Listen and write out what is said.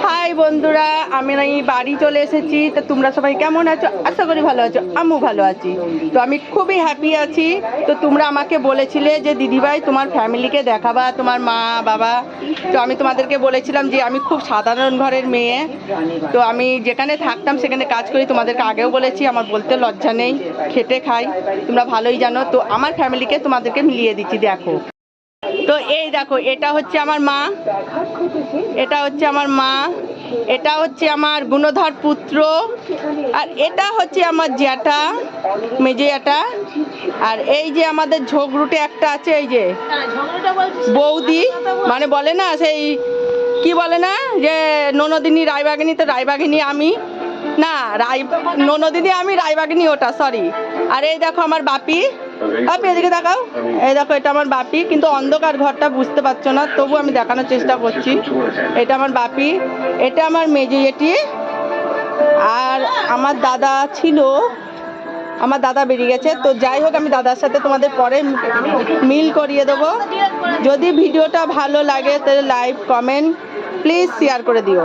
High বন্ধুরা, আমি বাড়ি চলে এসেছি। তো তোমরা সবাই কেমন আছো? আশা করি ভালো আছো। আমিও ভালো আছি। তো আমি খুবই হ্যাপি আছি। তো তোমরা আমাকে বলেছিলে যে দিদিভাই তোমার ফ্যামিলিকে দেখাবা, তোমার মা বাবা। তো আমি তোমাদেরকে বলেছিলাম যে আমি খুব সাধারণ ঘরের মেয়ে। তো আমি যেখানে থাকতাম সেখানে কাজ করি। তোমাদেরকে আগেও বলেছি, আমার বলতে লজ্জা নেই, খেটে খাই, তোমরা ভালোই জানো। তো আমার ফ্যামিলিকে তোমাদেরকে মিলিয়ে দিচ্ছি, দেখো। তো এই দেখো, এটা হচ্ছে আমার মা, এটা হচ্ছে আমার মা, এটা হচ্ছে আমার গুণধর পুত্র, আর এটা হচ্ছে আমার জ্যাঠা, মেজে জ্যাঠা। আর এই যে আমাদের ঝগড়ুটে একটা আছে, এই যে বৌদি, মানে বলে না সেই কি বলে না যে ননদিনী রায়বাগিনী, তো রায়বাগিনী আমি না, ননদিনী আমি, রায়বাগিনী ওটা, সরি। আর এই দেখো আমার বাপি, আপনি এদিকে দেখাও। এই দেখো, এটা আমার বাপি, কিন্তু অন্ধকার ঘরটা বুঝতে পারছো না, তবু আমি দেখানোর চেষ্টা করছি। এটা আমার বাপি, এটা আমার মেজো জেঠি। আর আমার দাদা ছিল, আমার দাদা বেরিয়ে গেছে। তো যাই হোক, আমি দাদার সাথে তোমাদের পরে মিল করিয়ে দেবো। যদি ভিডিওটা ভালো লাগে তাহলে লাইক, কমেন্ট, প্লিজ শেয়ার করে দিও।